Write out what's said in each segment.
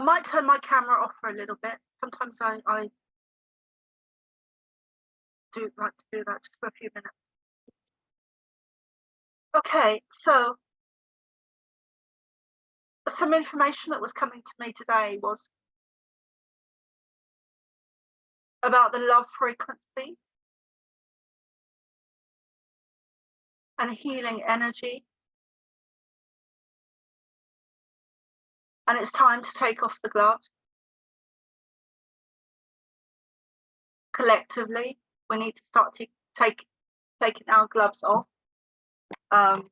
might turn my camera off for a little bit. Sometimes I do like to do that just for a few minutes. Okay, so some information that was coming to me today was about the love frequency and healing energy. And it's time to take off the gloves. Collectively, we need to start to taking our gloves off, and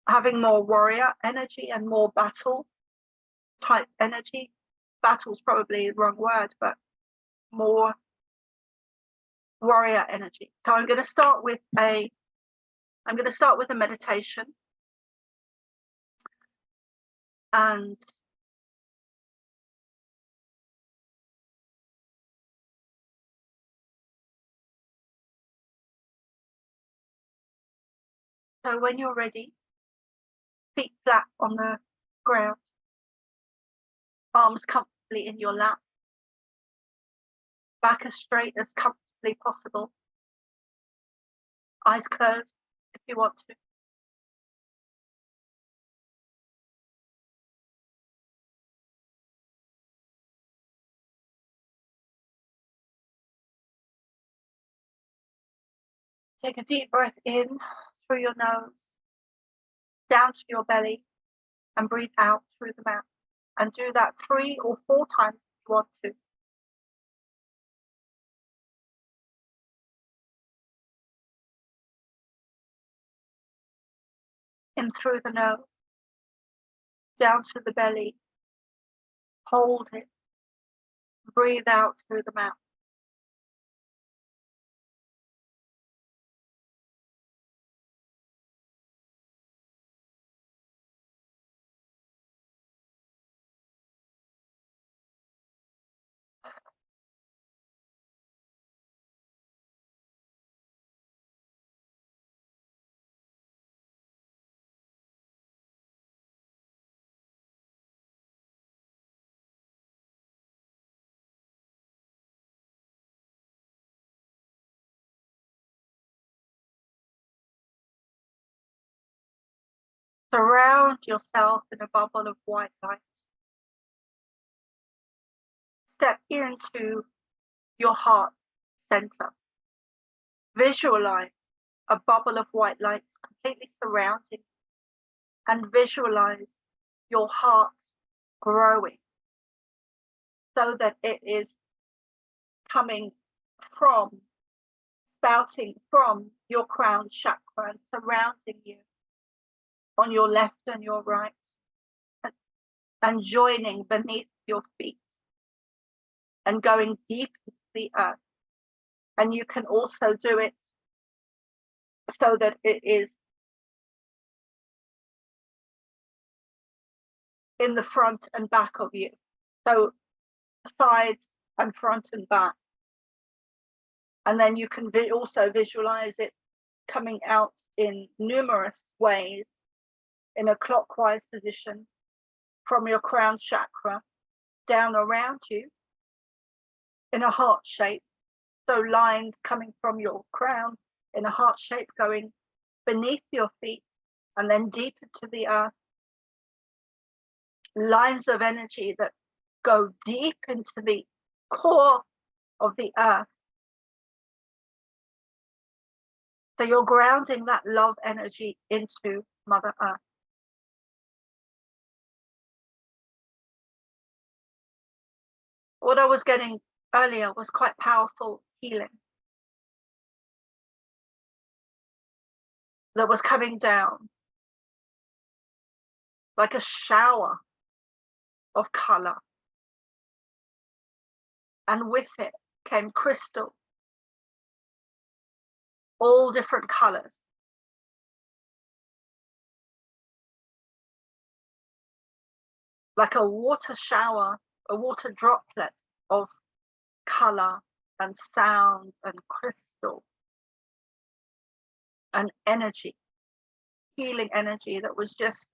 having more warrior energy and more battle type energy. Battle's probably the wrong word, but more warrior energy. So I'm going to start with a meditation, and so when you're ready, feet flat on the ground, arms comfortably in your lap, back as straight as comfortably possible, eyes closed if you want to. Take a deep breath in through your nose, down to your belly, and breathe out through the mouth. And do that 3 or 4 times if you want to. In through the nose, down to the belly, hold it, breathe out through the mouth. Surround yourself in a bubble of white light. Step into your heart center. Visualize a bubble of white light completely surrounding, and visualize your heart growing so that it is coming from, spouting from your crown chakra and surrounding you on your left and your right, and joining beneath your feet and going deep into the earth. And you can also do it so that it is in the front and back of you. So sides and front and back. And then you can also visualize it coming out in numerous ways in a clockwise position from your crown chakra down around you in a heart shape. So lines coming from your crown in a heart shape going beneath your feet and then deep into the earth. Lines of energy that go deep into the core of the earth. So you're grounding that love energy into Mother Earth. What I was getting earlier was quite powerful healing that was coming down like a shower of color, and with it came crystal, all different colors, like a water shower, a water droplet of color and sound and crystal and energy, healing energy that was just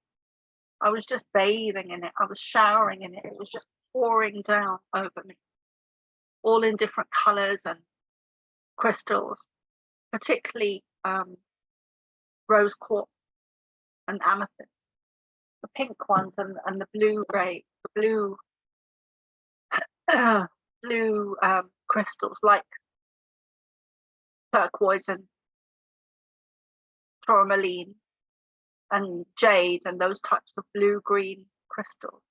I was just bathing in it. I was showering in it. It was just pouring down over me, all in different colors and crystals, particularly rose quartz and amethyst, the pink ones and the blue gray, the blue blue crystals like turquoise and tourmaline and jade and those types of blue-green crystals,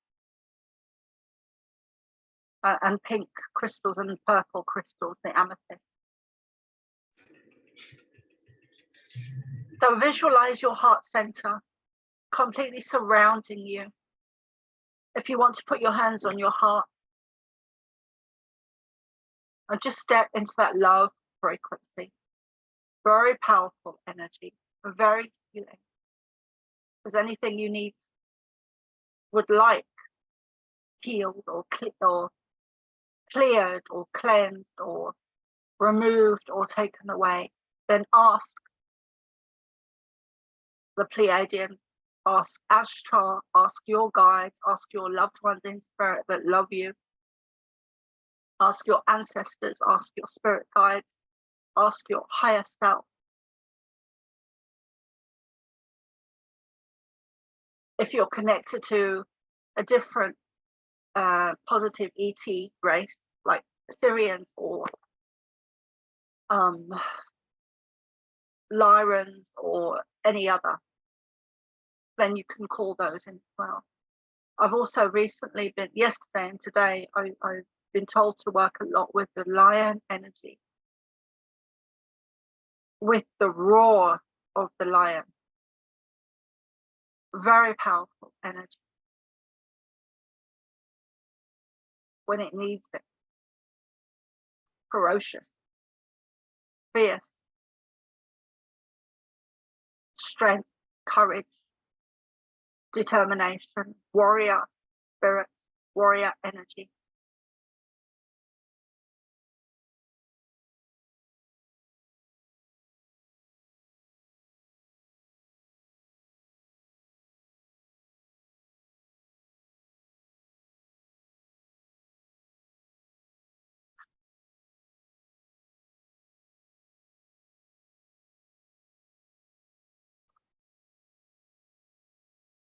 and pink crystals and purple crystals, the amethyst. So visualize your heart center completely surrounding you. If you want to put your hands on your heart and just step into that love frequency, very powerful energy, very healing. If there's anything you need, would like healed or cleared or cleansed or removed or taken away, then ask the Pleiadians, ask Ashtar, ask your guides, ask your loved ones in spirit that love you, ask your ancestors, ask your spirit guides, ask your higher self. If you're connected to a different positive ET race, like Syrians or Lyrans or any other, then you can call those in as well. I've also recently been, yesterday and today, I've been told to work a lot with the lion energy, with the roar of the lion. Very powerful energy when it needs it. Ferocious, fierce, strength, courage, determination, warrior spirit, warrior energy.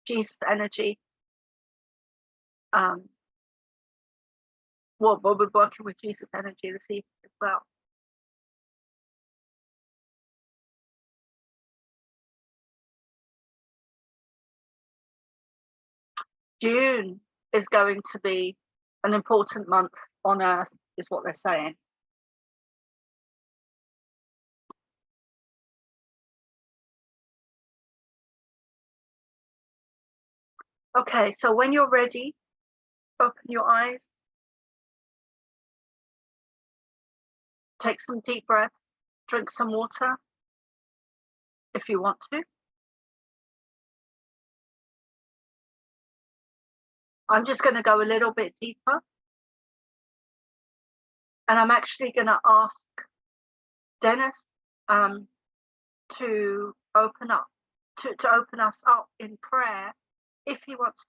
Jesus energy. Well, we'll be working with Jesus energy this evening as well. June is going to be an important month on Earth, is what they're saying. Okay, so when you're ready, open your eyes, take some deep breaths, drink some water if you want to. I'm just going to go a little bit deeper, and I'm actually going to ask Dennis to open up, to open us up in prayer if he wants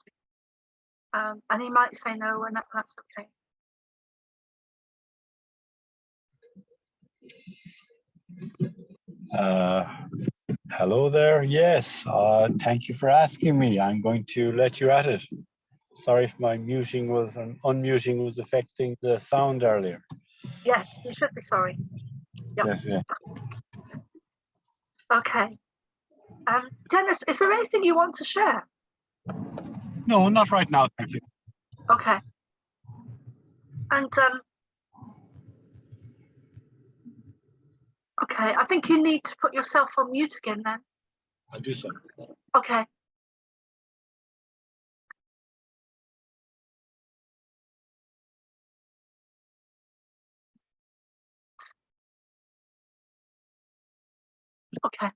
to, and he might say no, and that's okay. Hello there. Yes, thank you for asking me. I'm going to let you at it. Sorry if my muting was and unmuting was affecting the sound earlier. Yes, you should be sorry. Yep. Yes, yeah. Okay. Dennis, is there anything you want to share? No, not right now, thank you. Okay. And okay, I think you need to put yourself on mute again then. I'll do so. Okay. Okay.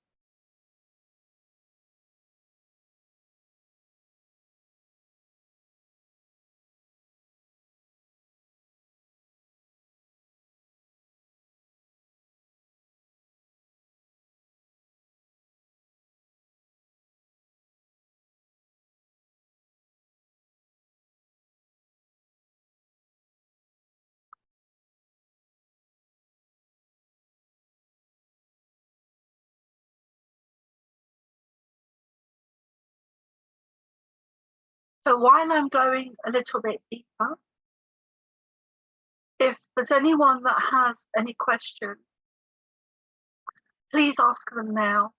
So while I'm going a little bit deeper, if there's anyone that has any questions, please ask them now.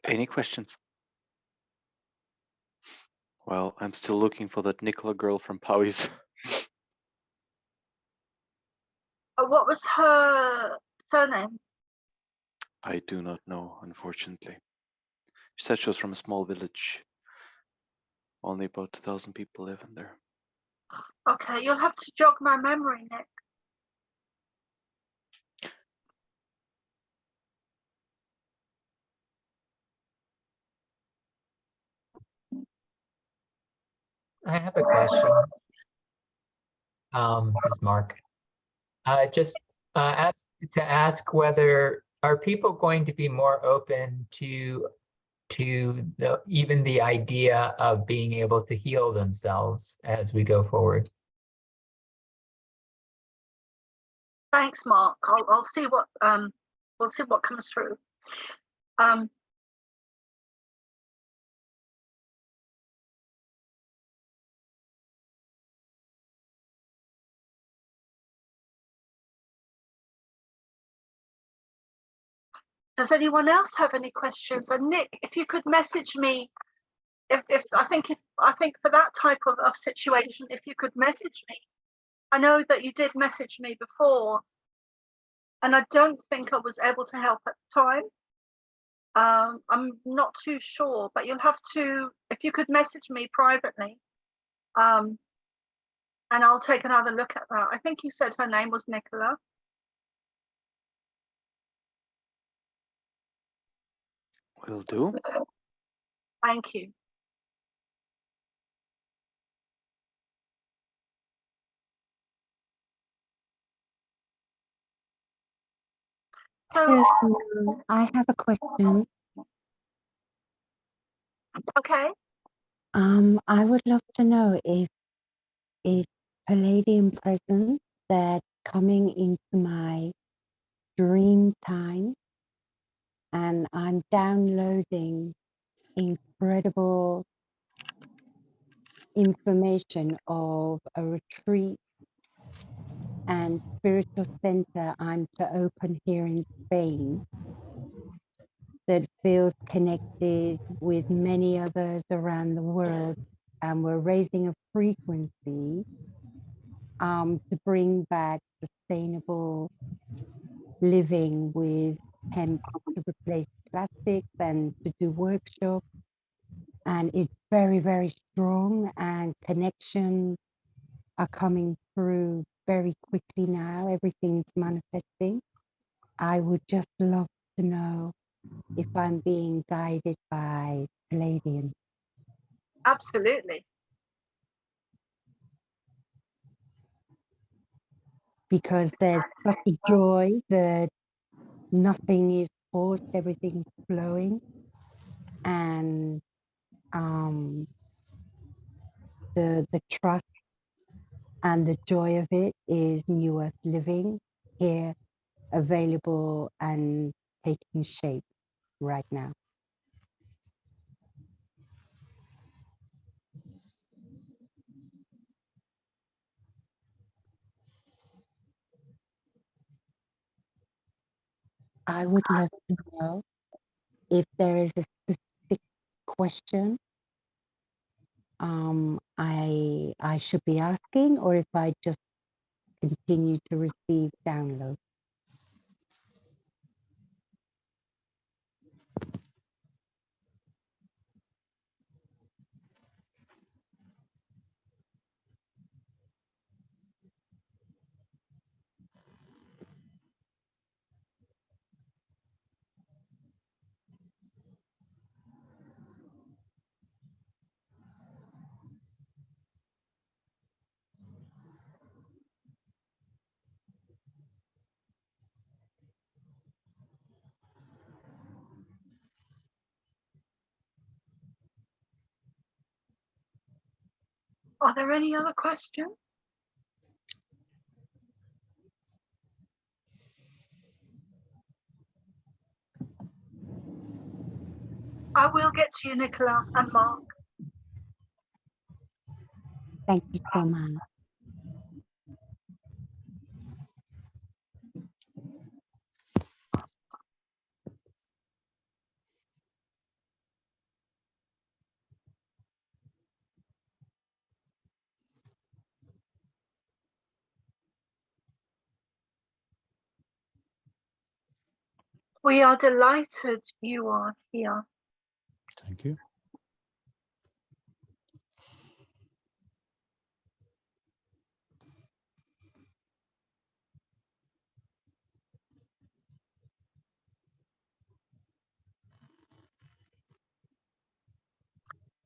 Any questions? Well, I'm still looking for that Nicola girl from Powys. What was her surname? I do not know, unfortunately. She said she was from a small village. Only about 2,000 people live in there. Okay, you'll have to jog my memory, Nick. I have a question. This is Mark. Just ask whether are people going to be more open to even the idea of being able to heal themselves as we go forward? Thanks, Mark. I'll see what we'll see what comes through. Does anyone else have any questions? And Nick, if you could message me, if I think for that type of situation, if you could message me. I know that you did message me before, and I don't think I was able to help at the time. I'm not too sure, but you'll have to, if you could message me privately, and I'll take another look at that. I think you said her name was Nicola. Will do. Thank you. So, I have a question. okay. I would love to know if it's Pleiadian presence that coming into my dream time, and I'm downloading incredible information of a retreat and spiritual center I'm to open here in Spain that feels connected with many others around the world, and we're raising a frequency to bring back sustainable living with hemp to replace plastics and to do workshops. And it's very, very strong, and connections are coming through very quickly now. Everything's manifesting. I would just love to know if I'm being guided by Pleiadians. Absolutely. Because there's such a joy that nothing is forced, everything's flowing. And the trust and the joy of it is new earth living here, available and taking shape right now. I would love to know if there is a specific question I should be asking, or if I just continue to receive downloads. Are there any other questions? I will get to you, Nicola and Mark. Thank you so much. We are delighted you are here. Thank you.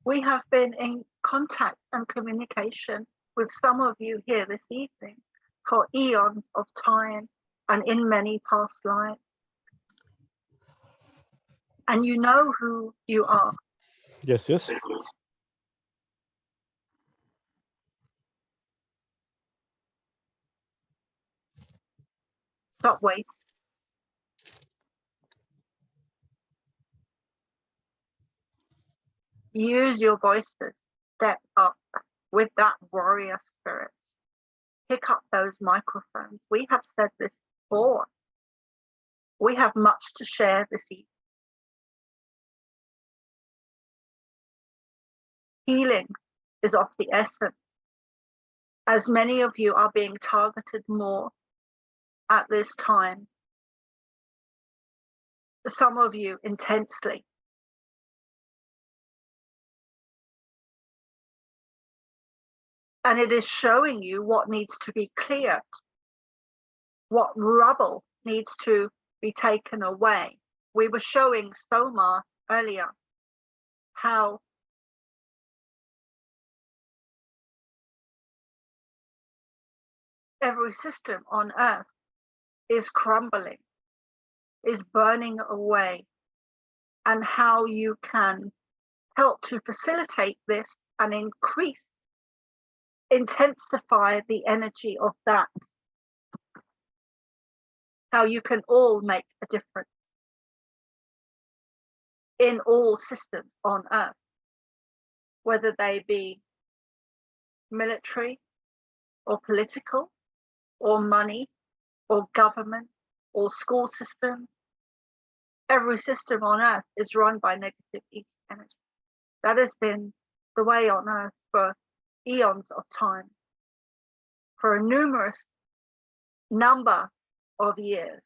We have been in contact and communication with some of you here this evening for eons of time and in many past lives. And you know who you are. Yes, yes. Stop waiting. Use your voices. Step up with that warrior spirit. Pick up those microphones. We have said this before. We have much to share this evening. Healing is of the essence, as many of you are being targeted more at this time. Some of you intensely. And it is showing you what needs to be cleared, what rubble needs to be taken away. We were showing Soma earlier how every system on Earth is crumbling, is burning away, and how you can help to facilitate this and increase, intensify the energy of that. How you can all make a difference in all systems on Earth, whether they be military or political or money or government or school system. Every system on Earth is run by negative energy. That has been the way on Earth for eons of time, for a numerous number of years.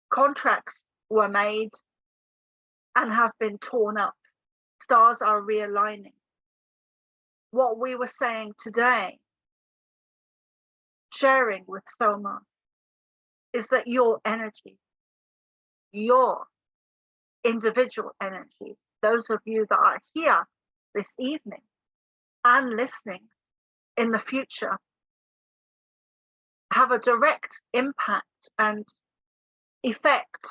Contracts were made and have been torn up. Stars are realigning. What we were saying today, sharing with Soma, is that your energy, your individual energies, those of you that are here this evening and listening in the future, have a direct impact and effect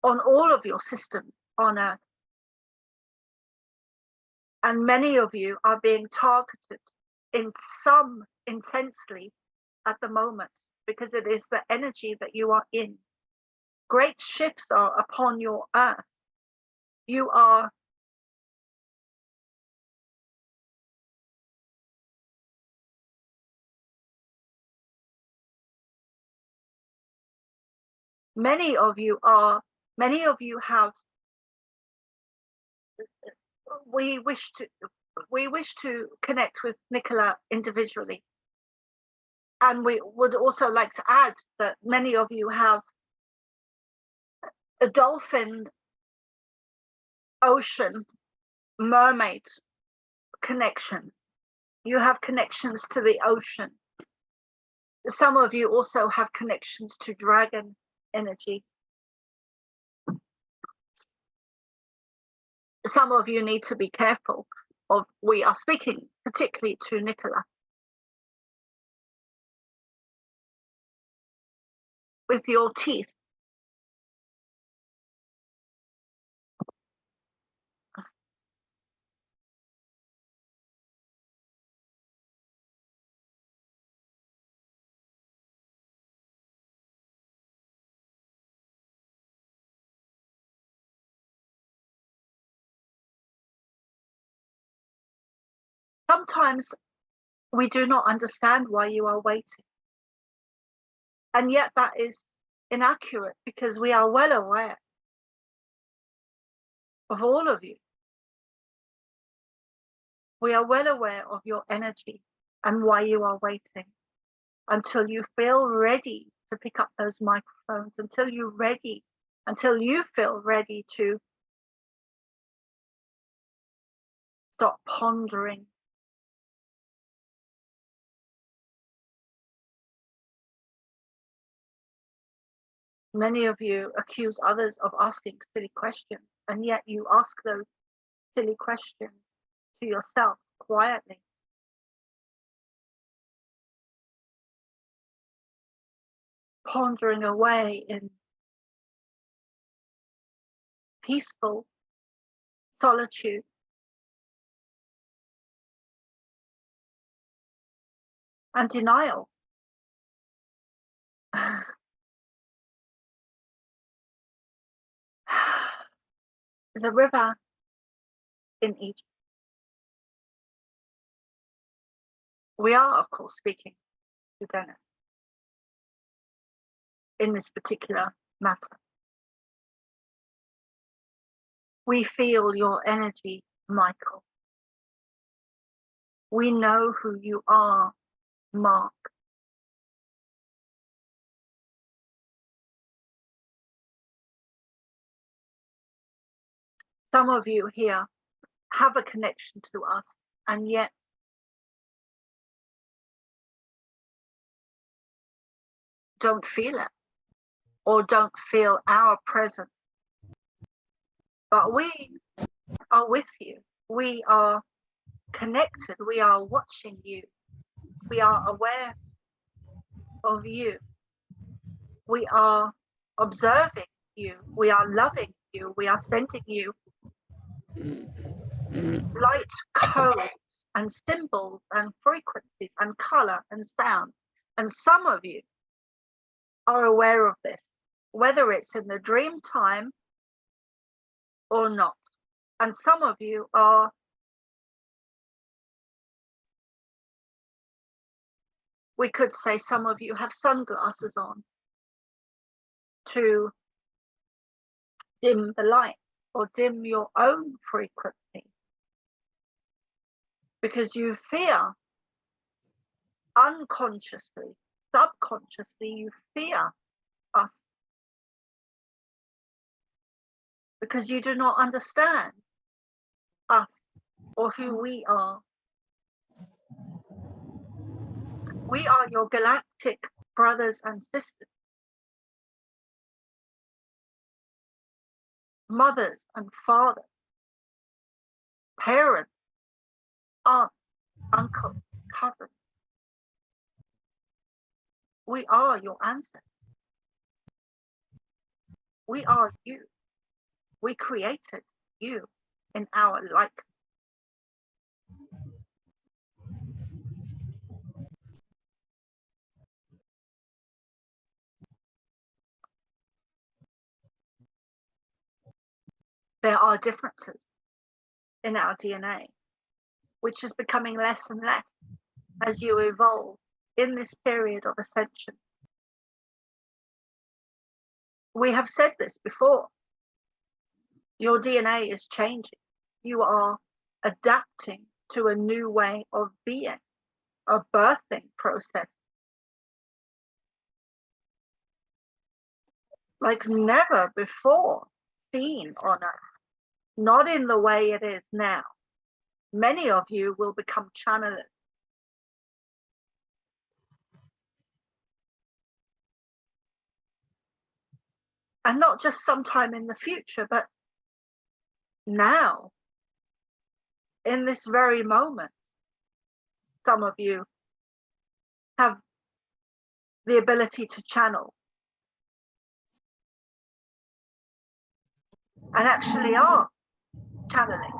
on all of your systems on Earth. And many of you are being targeted in some intensely at the moment, because it is the energy that you are in. Great shifts are upon your Earth. You are many of you have, we wish to connect with Nicola individually. And we would also like to add that many of you have a dolphin, ocean, mermaid connection. You have connections to the ocean. Some of you also have connections to dragon energy. Some of you need to be careful of, we are speaking particularly to Nicola, with your teeth. Sometimes we do not understand why you are waiting. And yet that is inaccurate, because we are well aware of all of you. We are well aware of your energy and why you are waiting until you feel ready to pick up those microphones, until you feel ready to stop pondering. Many of you accuse others of asking silly questions, and yet you ask those silly questions to yourself quietly. Pondering away in peaceful solitude. And denial. There's a river in Egypt. We are, of course, speaking to Dennis in this particular matter. We feel your energy, Michael. We know who you are, Mark. Some of you here have a connection to us, and yet don't feel it, or don't feel our presence. But we are with you. We are connected. We are watching you. We are aware of you. We are observing you. We are loving you. We are sending you light codes and symbols and frequencies and color and sound. And some of you are aware of this, whether it's in the dream time or not. And some of you are we could say some of you have sunglasses on to dim the light or dim your own frequency, because you fear unconsciously, subconsciously, you fear us because you do not understand us or who we are. We are your galactic brothers and sisters, mothers and fathers, parents, aunts, uncles, cousins. We are your ancestors. We are you. We created you in our likeness. There are differences in our DNA, which is becoming less and less as you evolve in this period of ascension. We have said this before. Your DNA is changing. You are adapting to a new way of being, a birthing process. Like never before seen on Earth. Not in the way it is now. Many of you will become channelers. And not just sometime in the future, but now, in this very moment, some of you have the ability to channel. And actually are channeling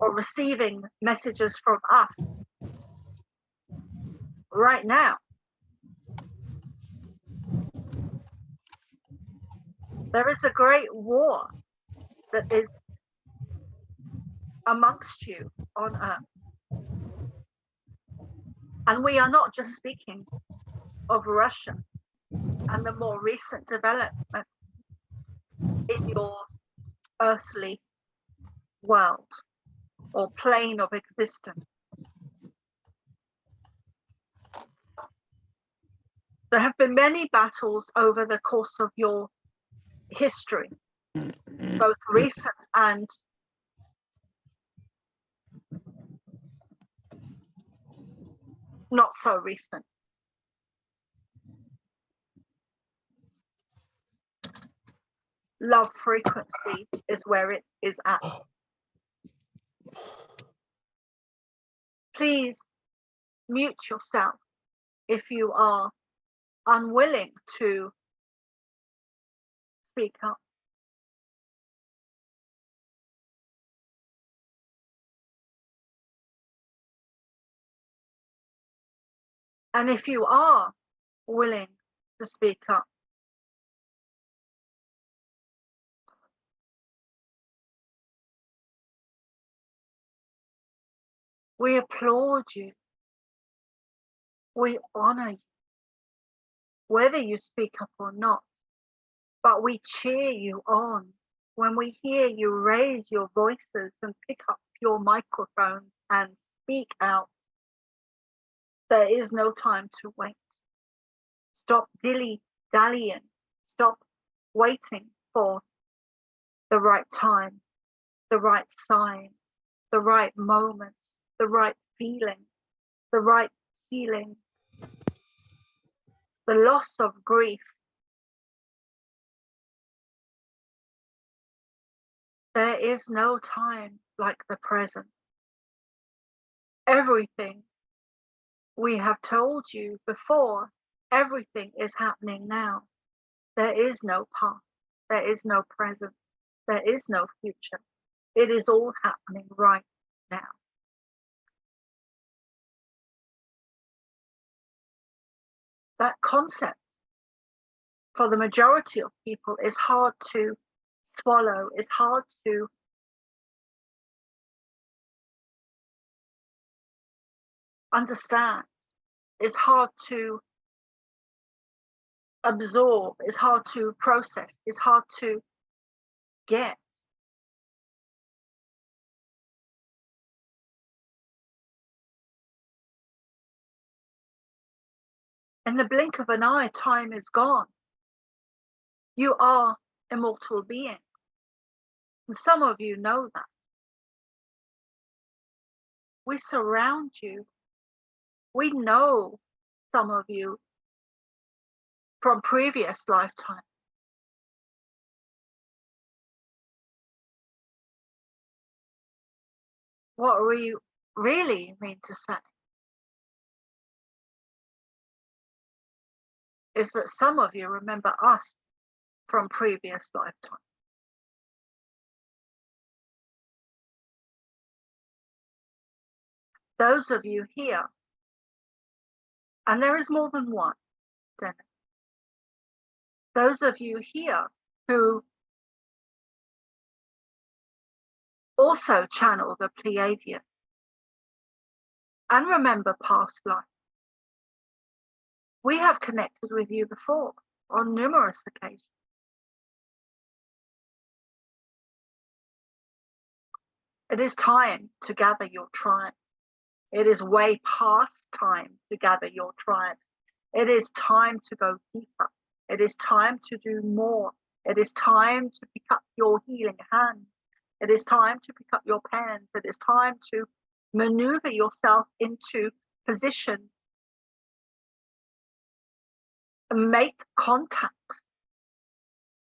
or receiving messages from us right now. There is a great war that is amongst you on Earth. And we are not just speaking of Russia and the more recent development in your earthly world or plane of existence. There have been many battles over the course of your history, both recent and not so recent. Love frequency is where it is at. Please mute yourself if you are unwilling to speak up. And if you are willing to speak up, we applaud you. We honor you, whether you speak up or not, but we cheer you on when we hear you raise your voices and pick up your microphones and speak out. There is no time to wait. Stop dilly-dallying. Stop waiting for the right time, the right sign, the right moment, the right feeling, the right healing, the loss of grief. There is no time like the present. Everything we have told you before, everything is happening now. There is no past, there is no present, there is no future. It is all happening right now. That concept for the majority of people is hard to swallow, is hard to understand, it's hard to absorb, it's hard to process, it's hard to get. In the blink of an eye, time is gone. You are immortal beings. And some of you know that. We surround you. We know some of you from previous lifetimes. What we really mean to say is that some of you remember us from previous lifetimes. Those of you here, and there is more than one, Dennis. Those of you here who also channel the Pleiadian and remember past life. We have connected with you before on numerous occasions. It is time to gather your tribes. It is way past time to gather your tribes. It is time to go deeper. It is time to do more. It is time to pick up your healing hands. It is time to pick up your pens. It is time to maneuver yourself into position and make contacts.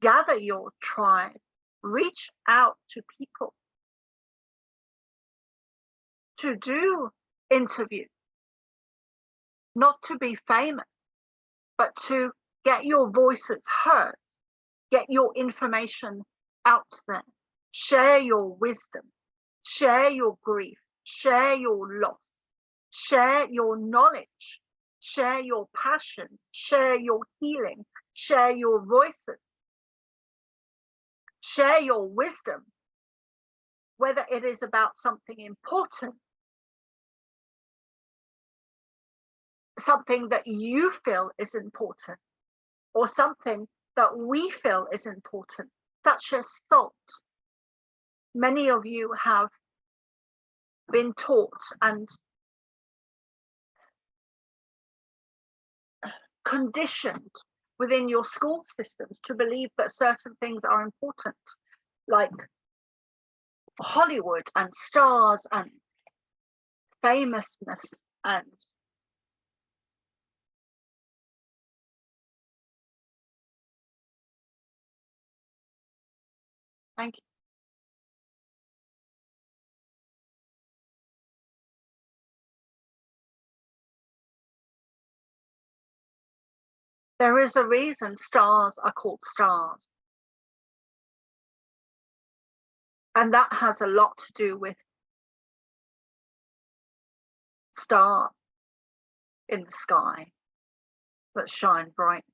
Gather your tribe. Reach out to people. To do interviews, not to be famous, but to get your voices heard, get your information out there, share your wisdom, share your grief, share your loss, share your knowledge, share your passion, share your healing, share your voices, share your wisdom, whether it is about something important something that you feel is important, or something that we feel is important, such as salt. Many of you have been taught and conditioned within your school systems to believe that certain things are important, like Hollywood and stars and famousness and thank you. There is a reason stars are called stars. And that has a lot to do with stars in the sky that shine bright.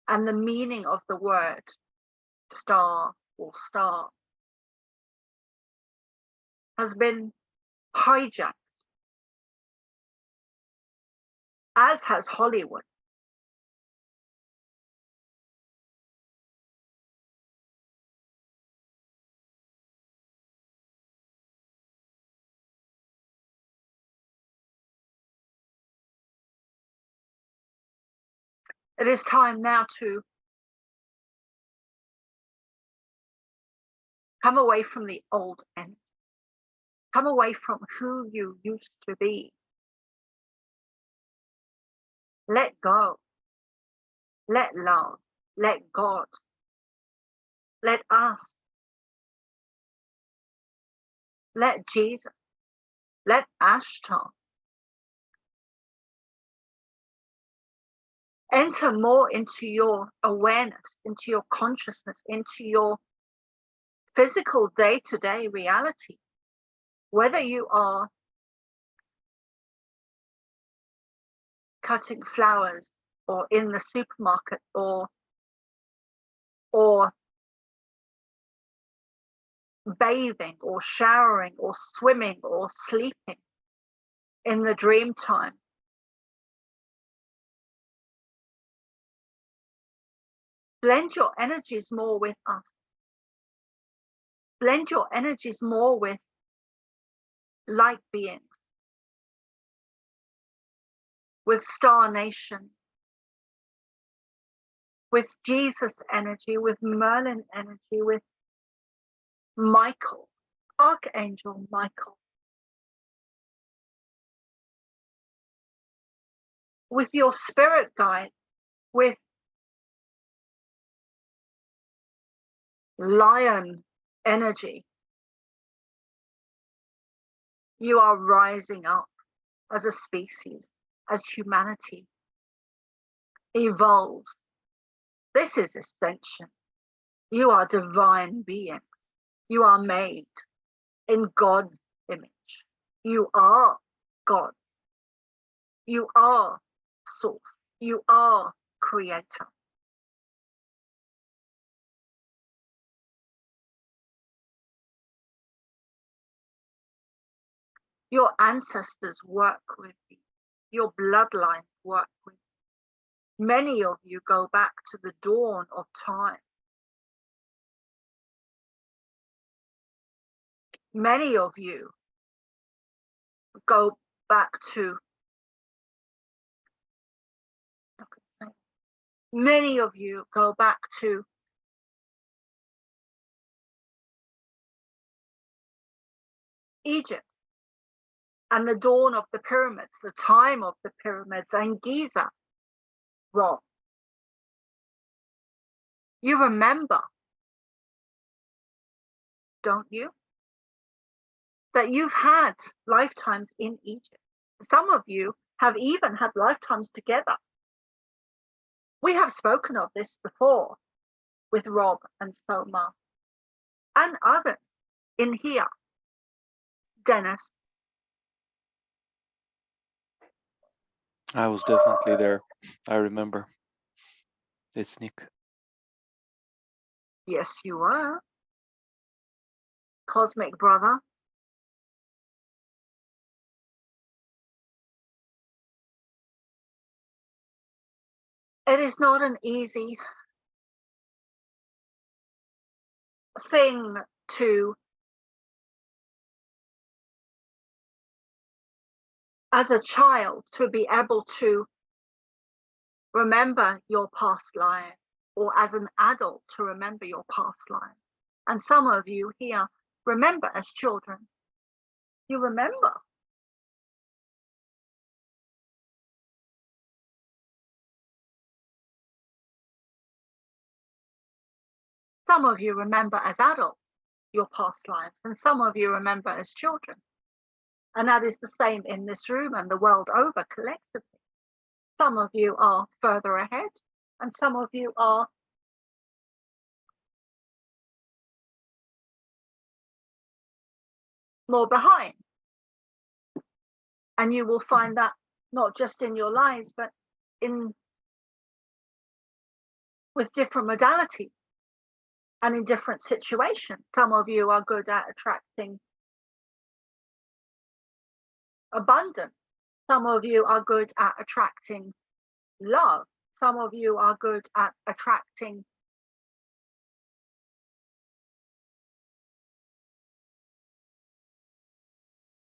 And the meaning of the word star or star has been hijacked, as has Hollywood. It is time now to come away from the old energy. Come away from who you used to be. Let go. Let love. Let God. Let us. Let Jesus. Let Ashtar. Enter more into your awareness, into your consciousness, into your physical day-to-day reality. Whether you are cutting flowers or in the supermarket or bathing or showering or swimming or sleeping in the dream time. Blend your energies more with us. Blend your energies more with light beings, with Star Nation, with Jesus energy, with Merlin energy, with Michael, Archangel Michael, with your spirit guide, with Lion energy. You are rising up as a species, as humanity evolves. This is ascension. You are divine beings. You are made in God's image. You are God. You are source. You are creator. Your ancestors work with you. Your bloodline work with you. Many of you go back to the dawn of time. Many of you go back to Egypt and the dawn of the pyramids, the time of the pyramids, and Giza. Rob, you remember, don't you, that you've had lifetimes in Egypt? Some of you have even had lifetimes together. We have spoken of this before with Rob and Soma and others in here. Dennis. I was definitely there. I remember. It's Nick. Yes, you were. Cosmic brother. It is not an easy thing to, as a child, to be able to remember your past life, or as an adult to remember your past life. And some of you here remember as children. You remember. Some of you remember as adults your past lives, and some of you remember as children. And that is the same in this room and the world over collectively. Some of you are further ahead, and some of you are more behind. And you will find that not just in your lives, but with different modalities and in different situations. Some of you are good at attracting abundance. Some of you are good at attracting love. Some of you are good at attracting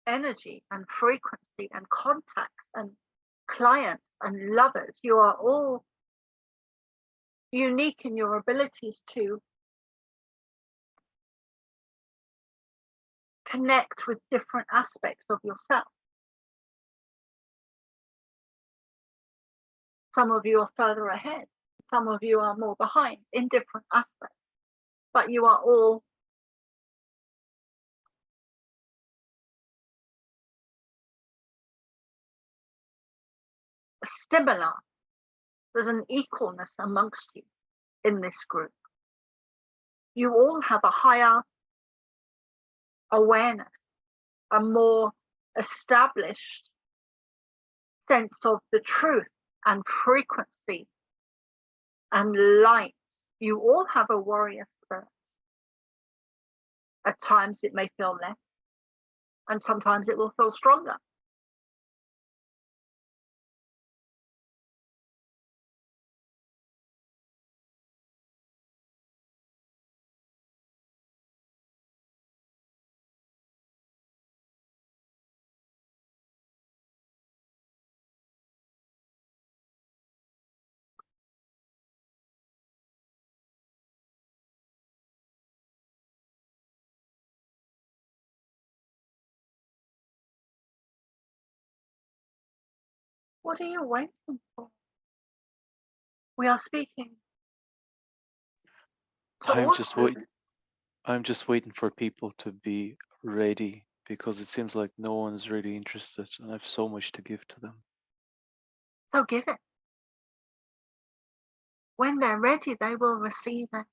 energy and frequency and contacts and clients and lovers. You are all unique in your abilities to connect with different aspects of yourself. Some of you are further ahead. Some of you are more behind in different aspects, but you are all similar. There's an equalness amongst you in this group. You all have a higher awareness, a more established sense of the truth and frequency and light. You all have a warrior spirit. At times it may feel less, and sometimes it will feel stronger. What are you waiting for? We are speaking to all of you. I'm just waiting for people to be ready, because it seems like no one's really interested, and I have so much to give to them. So give it. When they're ready, they will receive it.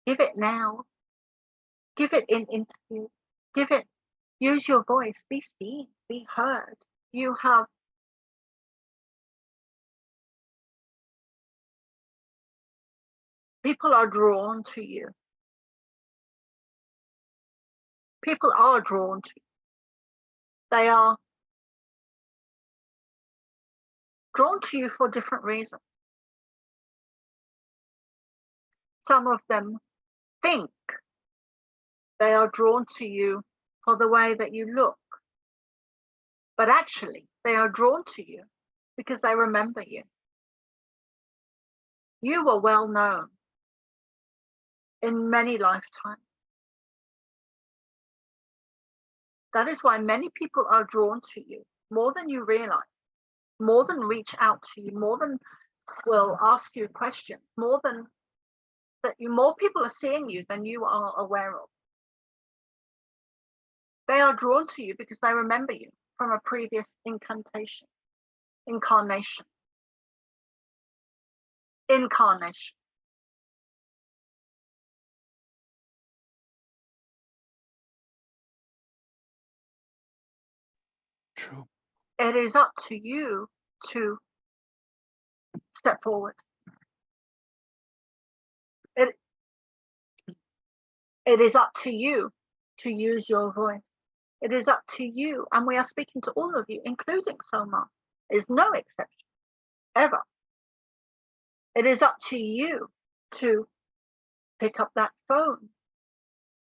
Give it now. Give it in interview. Give it. Use your voice. Be seen. Be heard. You have people are drawn to you. People are drawn to you. They are drawn to you for different reasons. Some of them think they are drawn to you for the way that you look, but actually they are drawn to you because they remember you. You were well known in many lifetimes. That is why many people are drawn to you more than you realize, more than reach out to you, more than will ask you questions, more people are seeing you than you are aware of. They are drawn to you because they remember you from a previous incarnation. True. It is up to you to step forward. It is up to you to use your voice. It is up to you, and we are speaking to all of you, including Soma. Is no exception, ever. It is up to you to pick up that phone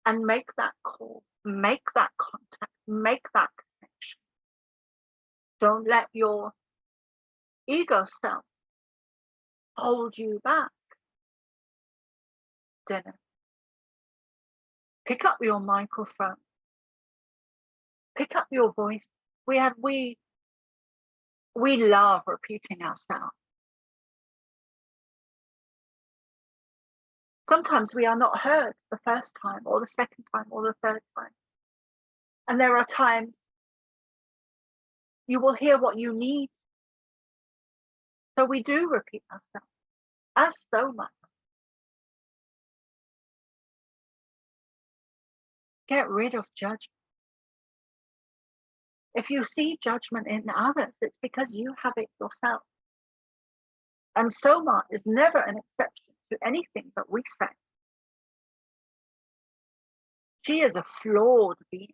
and make that call, make that contact, make that connection. Don't let your ego self hold you back. Dinner. Pick up your microphone. Pick up your voice. We love repeating ourselves. Sometimes we are not heard the first time or the second time or the third time. And there are times you will hear what you need. So we do repeat ourselves as Soma. Get rid of judgment. If you see judgment in others, it's because you have it yourself. And Soma is never an exception to anything that we say. She is a flawed being.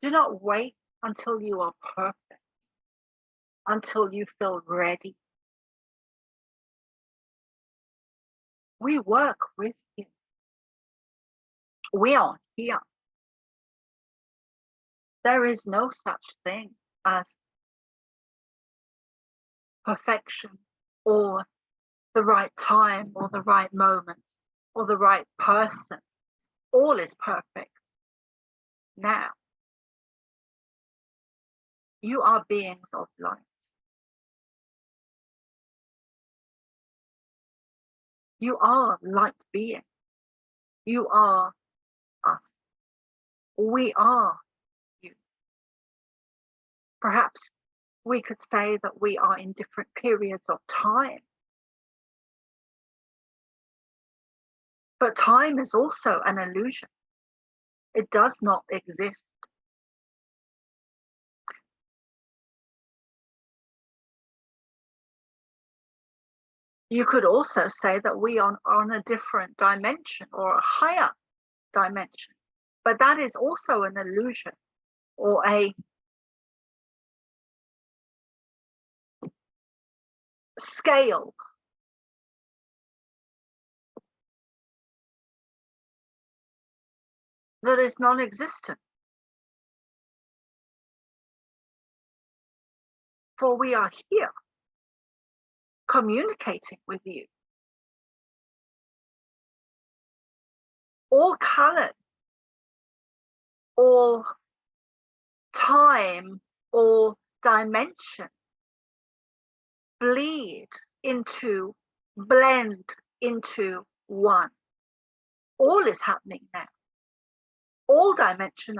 Do not wait until you are perfect, until you feel ready. We work with you. We are here. There is no such thing as perfection or the right time or the right moment or the right person. All is perfect now. You are beings of light. You are light being. You are us. We are you. Perhaps we could say that we are in different periods of time. But time is also an illusion. It does not exist. You could also say that we are on a different dimension or a higher dimension, but that is also an illusion or a scale. That is non-existent. For we are here communicating with you, all colored, all time, all dimension bleed into, blend into one. All is happening now. All dimensions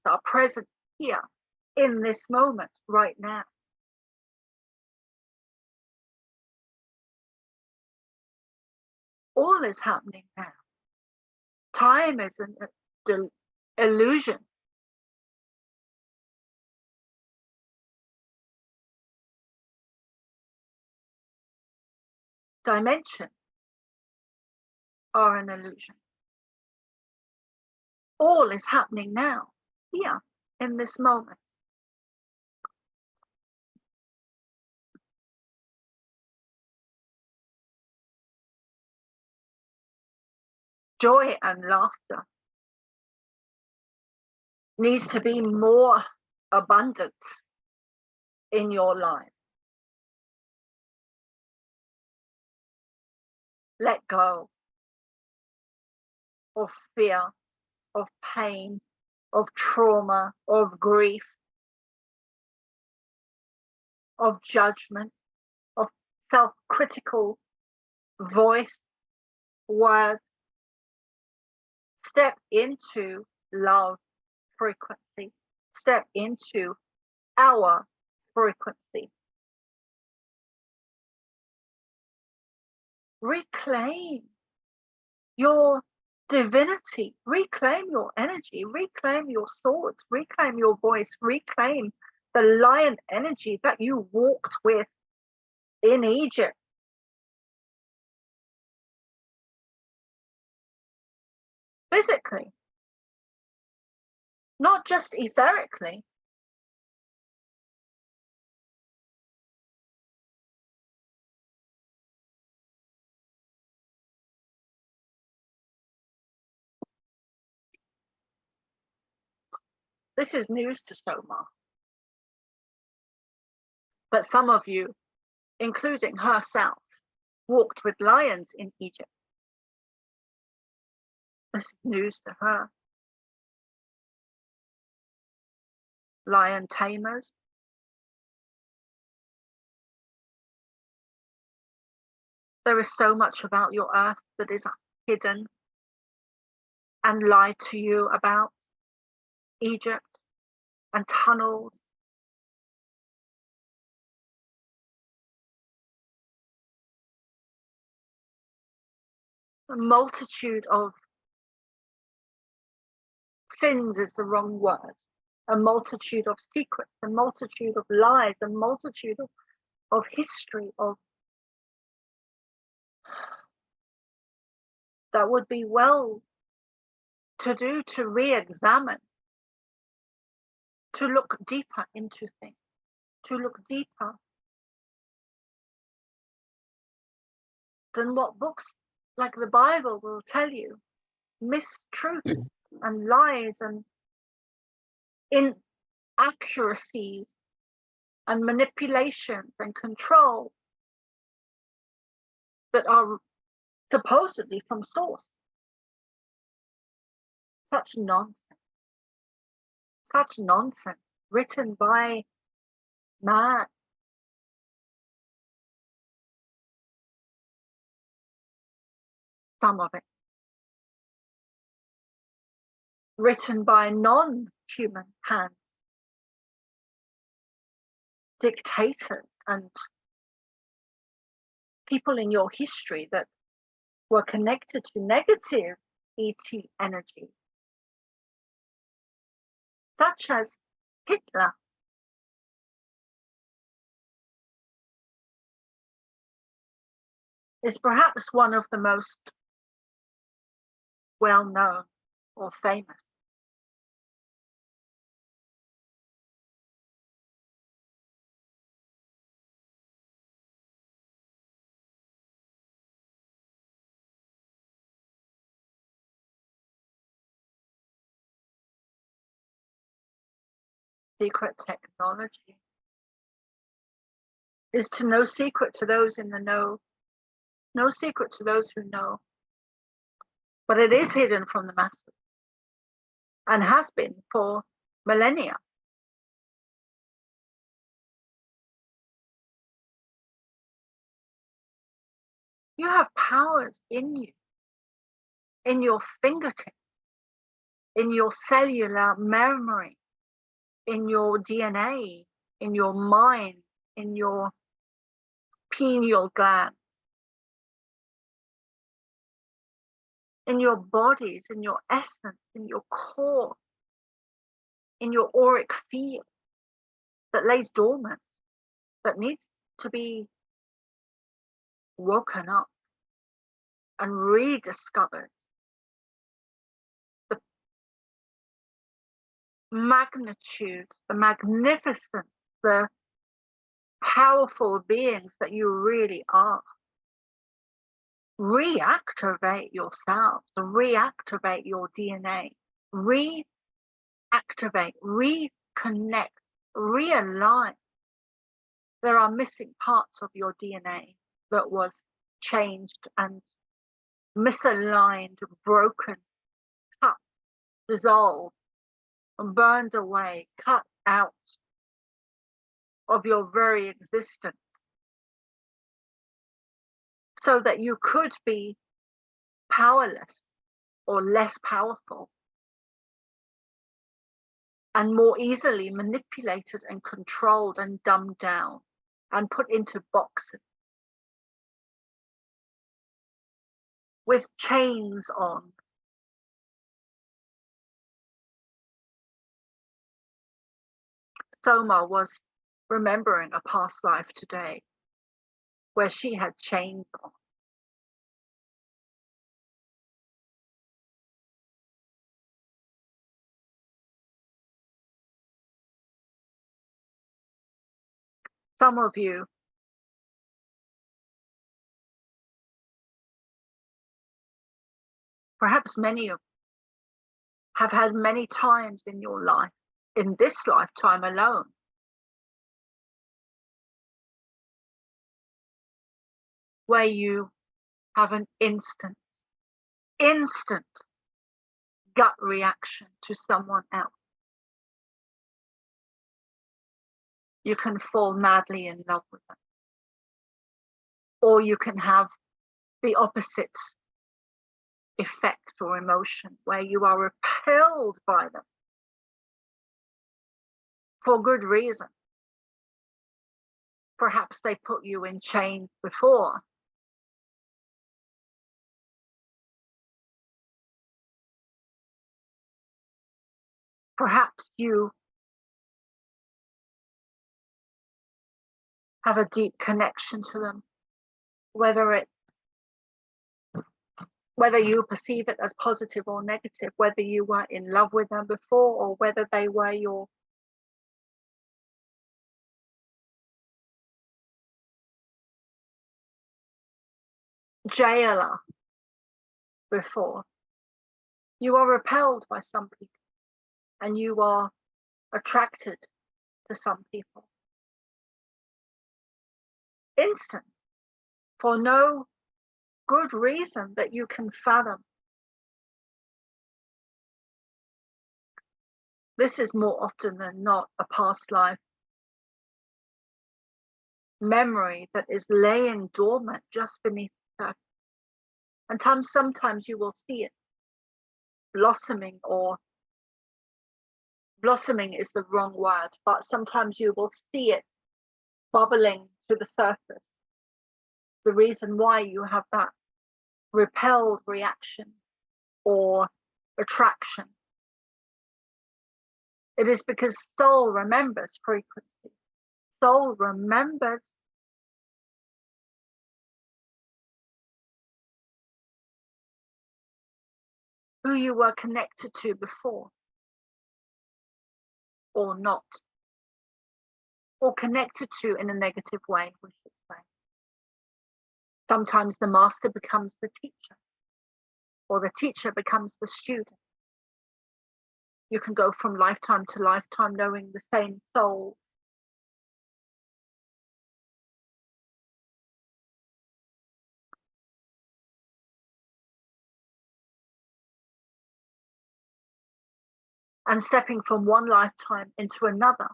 are present here in this moment right now. All is happening now. Time is an illusion. Dimensions are an illusion. All is happening now, here, in this moment. Joy and laughter needs to be more abundant in your life. Let go of fear, of pain, of trauma, of grief, of judgment, of self-critical voice, words. Step into love frequency. Step into our frequency. reclaim your divinity, reclaim your energy, reclaim your swords, reclaim your voice, reclaim the lion energy that you walked with in Egypt. Physically, not just etherically. This is news to Soma. But some of you, including herself, walked with lions in Egypt. This is news to her. Lion tamers. There is so much about your earth that is hidden and lied to you about. Egypt and tunnels. A multitude of sins is the wrong word. A multitude of secrets, a multitude of lies, a multitude of history, of that would be well to do to re-examine, to look deeper into things, to look deeper than what books like the Bible will tell you. Mistruths and lies and inaccuracies and manipulations and control that are supposedly from source. Such nonsense written by man. Some of it written by non-human hands, dictators and people in your history that were connected to negative ET energy, such as Hitler. Is perhaps one of the most well-known or famous. Secret technology is to no secret to those in the know, no secret to those who know, but it is hidden from the masses and has been for millennia. You have powers in you, in your fingertips, in your cellular memory, in your DNA, in your mind, in your pineal gland, in your bodies, in your essence, in your core, in your auric field that lays dormant, that needs to be woken up and rediscovered. The magnitude, the magnificence, the powerful beings that you really are. Reactivate yourselves, reactivate your DNA, reactivate, reconnect, realign. There are missing parts of your DNA that was changed and misaligned, broken, cut, dissolved, and burned away, cut out of your very existence, so that you could be powerless or less powerful and more easily manipulated and controlled and dumbed down and put into boxes. with chains on. Soma was remembering a past life today where she had chains on. Some of you perhaps many of you have had many times in your life, in this lifetime alone, where you have an instant gut reaction to someone else. You can fall madly in love with them. Or you can have the opposite effect or emotion where you are repelled by them for good reason. Perhaps they put you in chains before. Perhaps you have a deep connection to them, whether you perceive it as positive or negative, whether you were in love with them before or whether they were your jailer before. You are repelled by some people and you are attracted to some people. Instant, for no good reason that you can fathom. This is more often than not a past life memory that is laying dormant just beneath the surface. And sometimes you will see it blossoming, or blossoming is the wrong word, but sometimes you will see it bubbling to the surface. The reason why you have that repelled reaction or attraction. It is because soul remembers frequency. Soul remembers who you were connected to before, or not, or connected to in a negative way, we should say. Sometimes the master becomes the teacher, or the teacher becomes the student. You can go from lifetime to lifetime knowing the same soul. And stepping from one lifetime into another,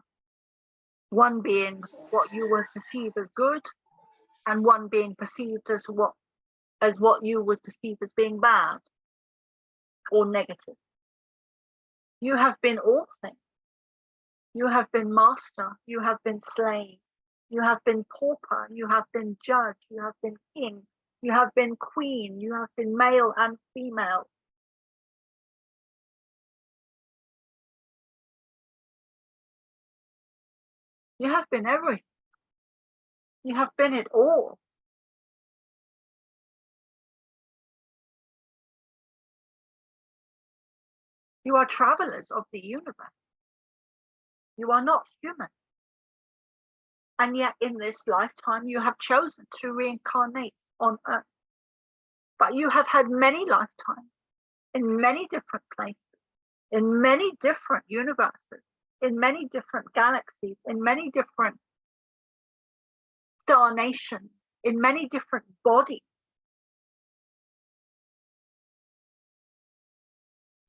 one being what you would perceive as good, and one being perceived as what you would perceive as being bad or negative. You have been all things. You have been master, you have been slave, you have been pauper, you have been judge, you have been king, you have been queen, you have been male and female. You have been everything. You have been it all. You are travelers of the universe. You are not human. And yet in this lifetime, you have chosen to reincarnate on Earth. But you have had many lifetimes in many different places, in many different universes, in many different galaxies, in many different star nations, in many different bodies.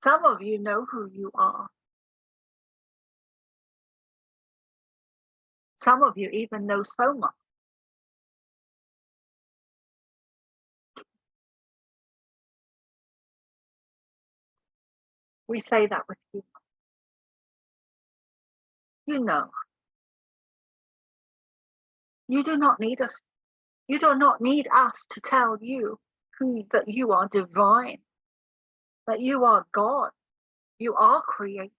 Some of you know who you are. Some of you even know Soma. We say that with you. You know. You do not need us. You do not need us to tell you that you are divine, that you are God, you are created.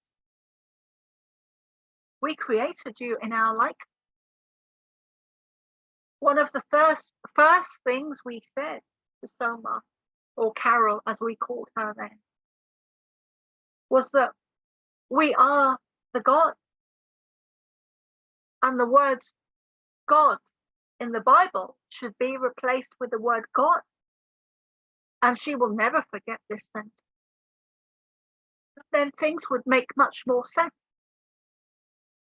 We created you in our likeness. One of the first things we said to Soma, or Carol as we called her then, was that we are the God. And the word God in the Bible should be replaced with the word God. And she will never forget this sentence. Then things would make much more sense.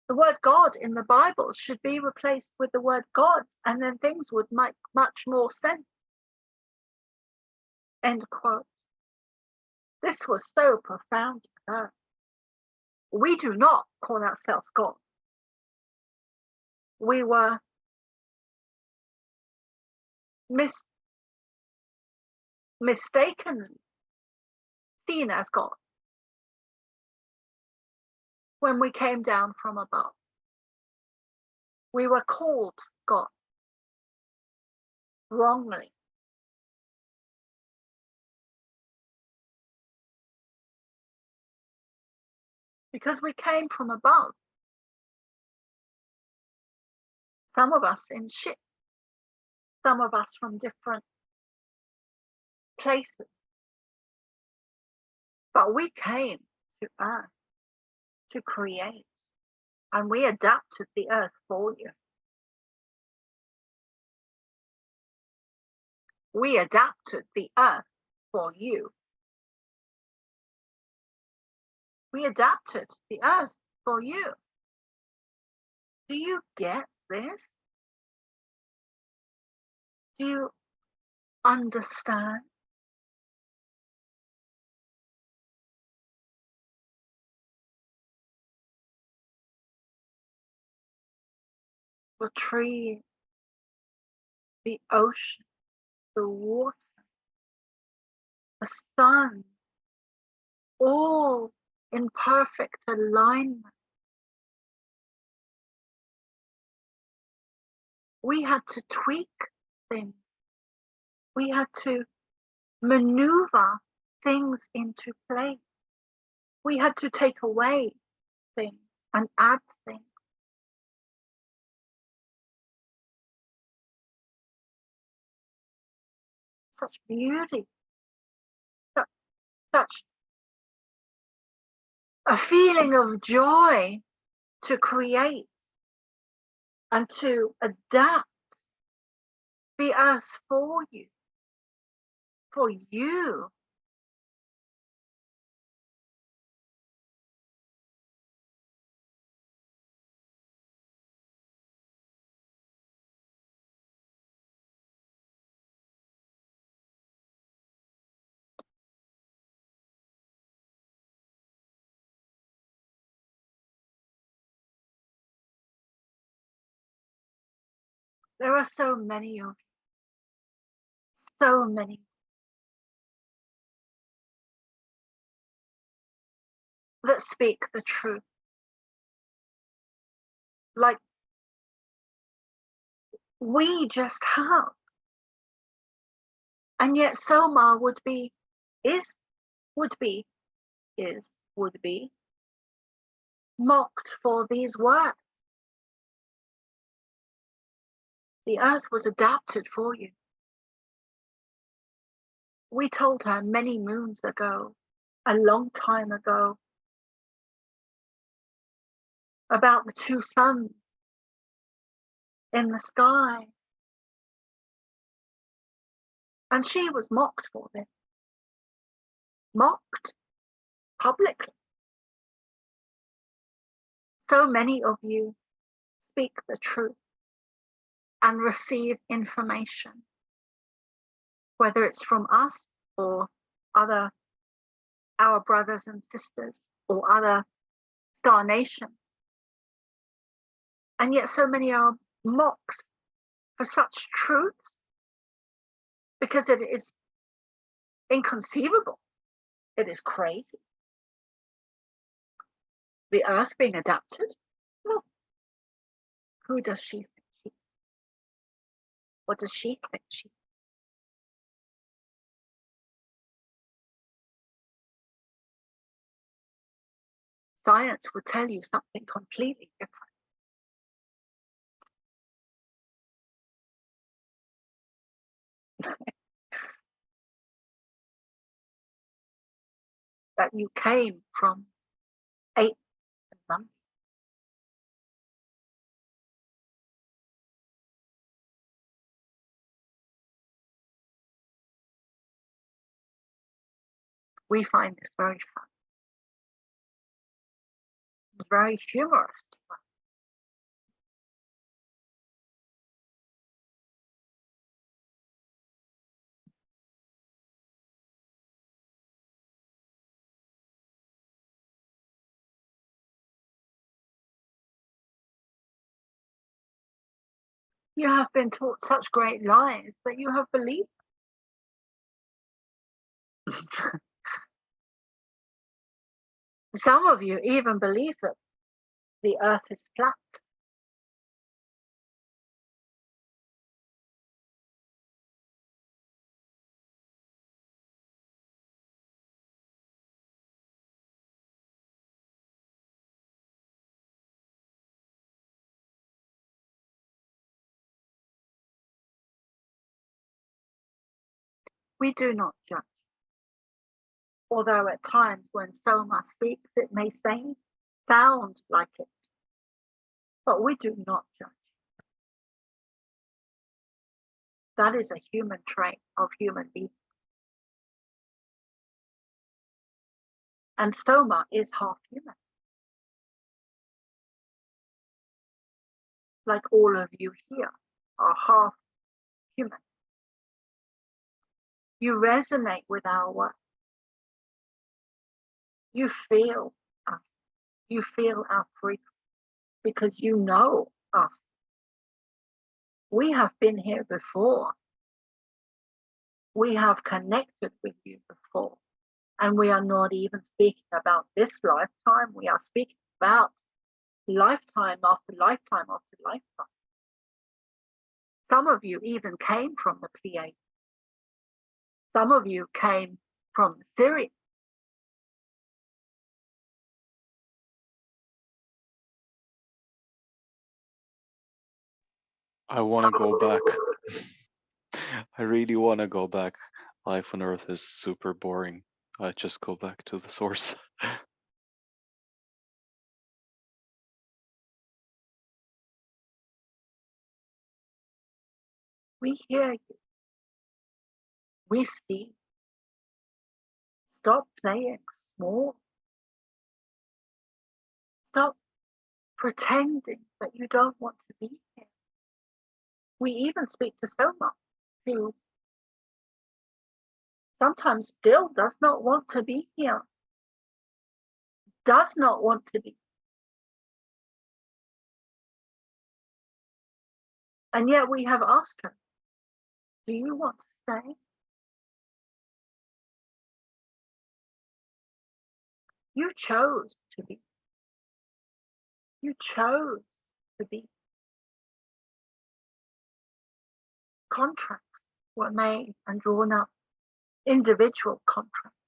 The word God in the Bible should be replaced with the word gods, and then things would make much more sense. End quote. This was so profound to her. We do not call ourselves God. We were mistakenly seen as God when we came down from above. We were called God wrongly. Because we came from above. Some of us in ships, some of us from different places. But we came to Earth to create, and we adapted the Earth for you. We adapted the Earth for you. We adapted the Earth for you. Do you get this? Do you understand? The trees, the ocean, the water, the sun, all in perfect alignment. We had to tweak things. We had to maneuver things into place. We had to take away things and add things. Such beauty, such a feeling of joy to create and to adapt the Earth for you, for you. There are so many of you, so many that speak the truth. Like we just have. And yet Soma would be mocked for these words. The Earth was adapted for you. We told her many moons ago, a long time ago, about the two suns in the sky. And she was mocked for this. Mocked publicly. So many of you speak the truth and receive information, whether it's from us or our brothers and sisters or other star nations. And yet so many are mocked for such truths because it is inconceivable. It is crazy. The Earth being adapted? Well, who does she think she is? What does she think she is? science would tell you something completely different. That you came from apes and monkeys. We find this very fun. It's very humorous. You have been taught such great lies that you have believed. Some of you even believe that the earth is flat. We do not judge. Although at times when Soma speaks, it may sound like it. But we do not judge. That is a human trait of human beings. And Soma is half human. Like all of you here are half human. You resonate with our work. You feel us. You feel our freedom because you know us. We have been here before. We have connected with you before. And we are not even speaking about this lifetime. We are speaking about lifetime after lifetime after lifetime. Some of you even came from the Pleiadians. Some of you came from Syria. I want to go back. I really want to go back. Life on Earth is super boring. I just go back to the source. We hear you. We see. Stop playing small. Stop pretending that you don't want to be here. We even speak to Soma, who sometimes still does not want to be here. Does not want to be. And yet we have asked her, do you want to stay? You chose to be. You chose to be. Contracts were made and drawn up, individual contracts.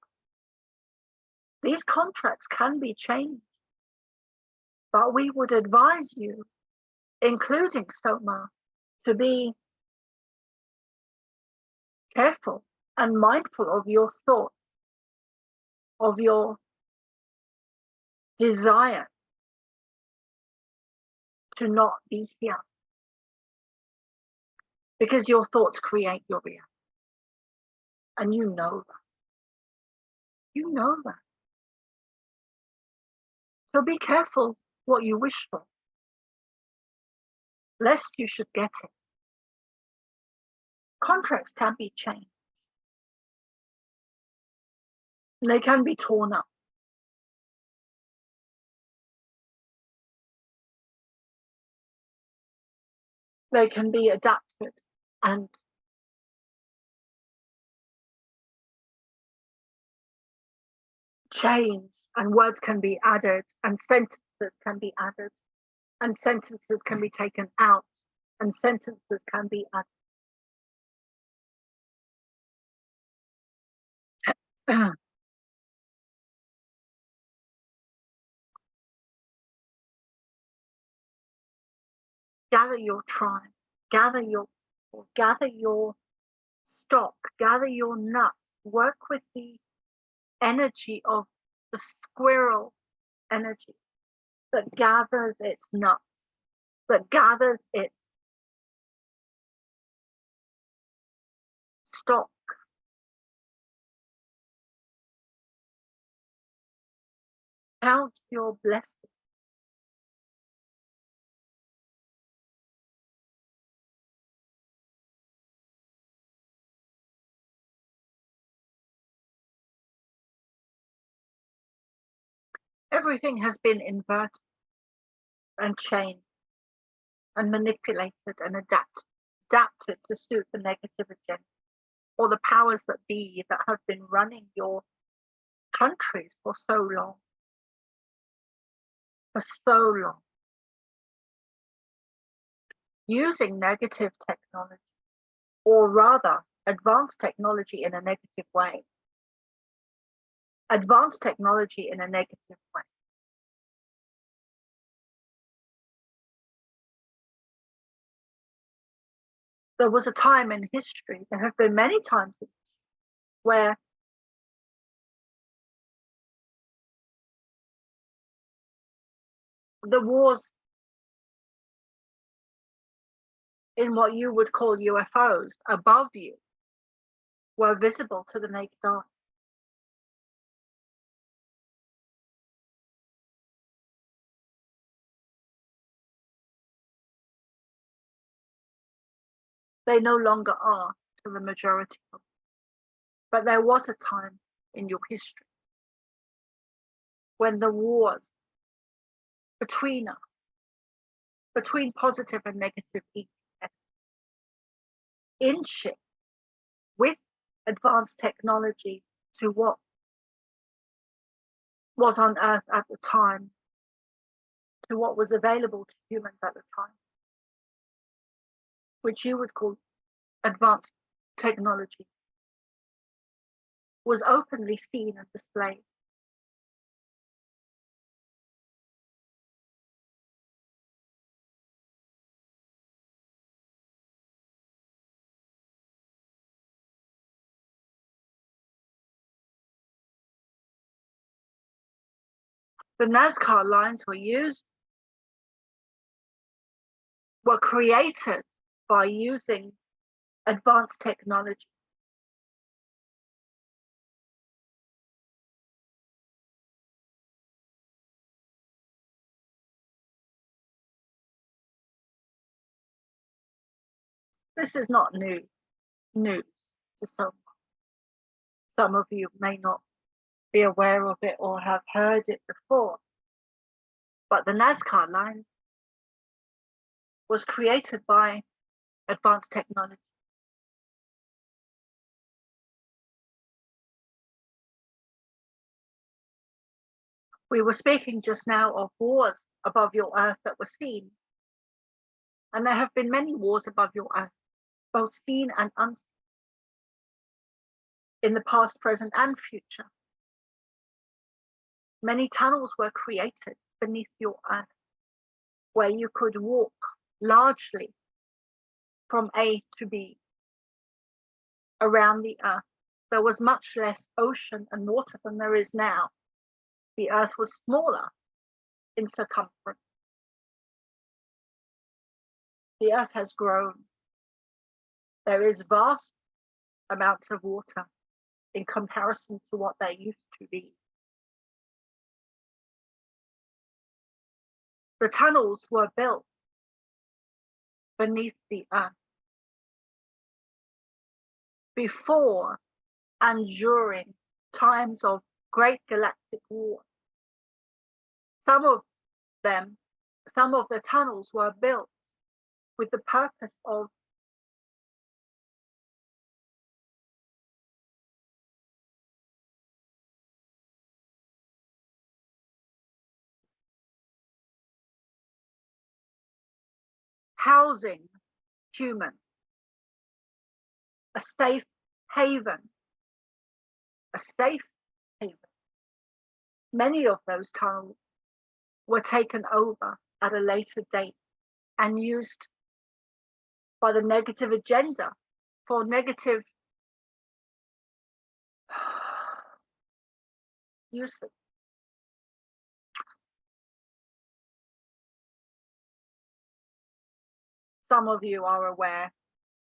These contracts can be changed, but we would advise you, including Soma, to be careful and mindful of your thoughts, of your desire to not be here. Because your thoughts create your reality. And you know that. You know that. So be careful what you wish for, lest you should get it. Contracts can be changed. They can be torn up. They can be adapted and changed, and words can be added, and sentences can be added, and sentences can be taken out, and sentences can be added. gather your tribe, gather your stock, gather your nuts, work with the energy of the squirrel energy that gathers its nuts, that gathers its stock. Count your blessings. Everything has been inverted and changed and manipulated and adapted to suit the negative agenda or the powers that be that have been running your countries for so long. For so long. Using negative technology, or rather advanced technology in a negative way. Advanced technology in a negative way. There was a time in history, there have been many times in history, where the wars in what you would call UFOs above you were visible to the naked eye. They no longer are to the majority of them. But there was a time in your history when the wars between us, between positive and negative in ship with advanced technology to what was on Earth at the time, to what was available to humans at the time, which you would call advanced technology, was openly seen and displayed. The NASCAR lines were created by using advanced technology. This is not news to some of you may not be aware of it or have heard it before. But the NASCAR line was created by advanced technology. We were speaking just now of wars above your Earth that were seen. And there have been many wars above your Earth, both seen and unseen, in the past, present, and future. Many tunnels were created beneath your Earth, where you could walk largely from A to B around the Earth. There was much less ocean and water than there is now. The Earth was smaller in circumference. The Earth has grown. There is vast amounts of water in comparison to what there used to be. The tunnels were built beneath the Earth before and during times of great galactic war. Some of the tunnels were built with the purpose of housing humans, a safe haven. Many of those tunnels were taken over at a later date and used by the negative agenda for negative usage. Some of you are aware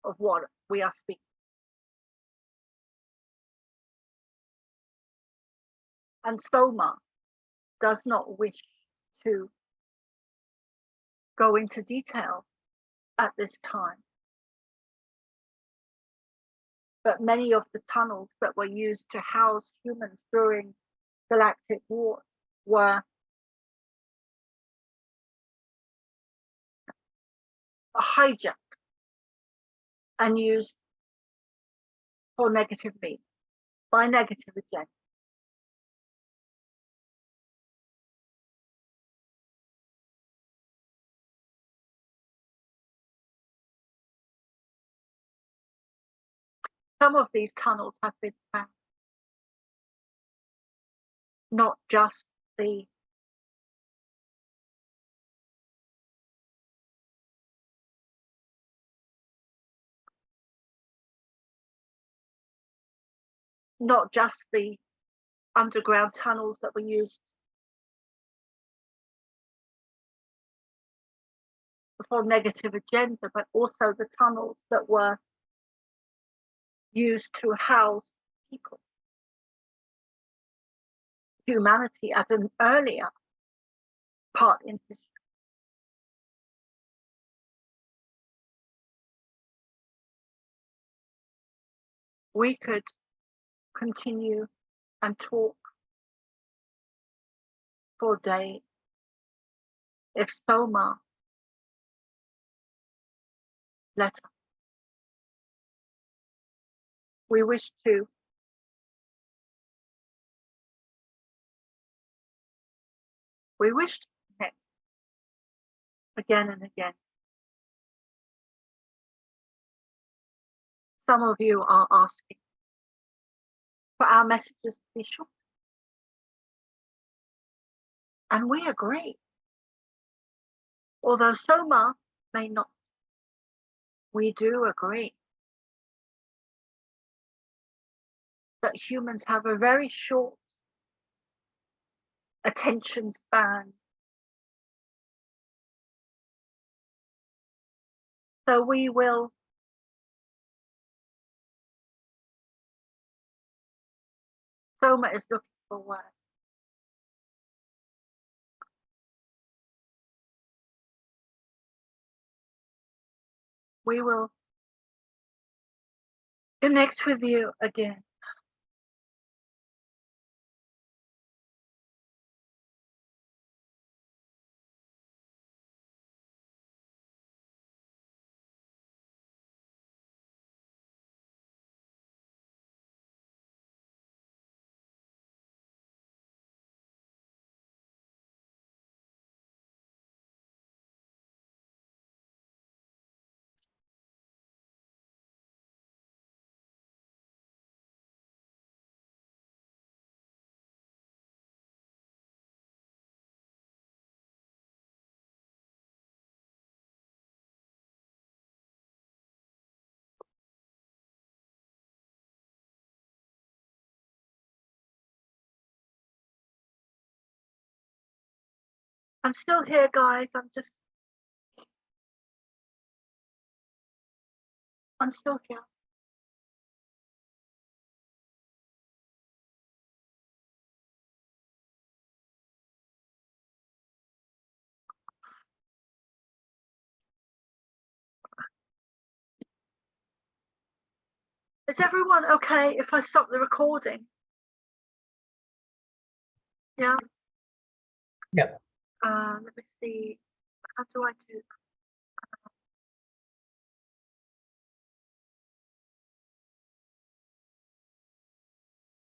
of what we are speaking. And Soma does not wish to go into detail at this time. But many of the tunnels that were used to house humans during galactic war were hijacked and used for negative means, by negative agenda. Some of these tunnels have been found, not just the underground tunnels that were used for negative agenda, but also the tunnels that were used to house people, humanity at an earlier part in history. We could continue and talk for days if Soma let us. We wish to connect again and again. Some of you are asking for our messages to be short. And we agree. Although Soma may not, we do agree that humans have a very short attention span. So we will Soma is looking for words. We will connect with you again. I'm still here, guys. I'm still here. Is everyone okay if I stop the recording? Yeah. Yep. Let me see. How do I do?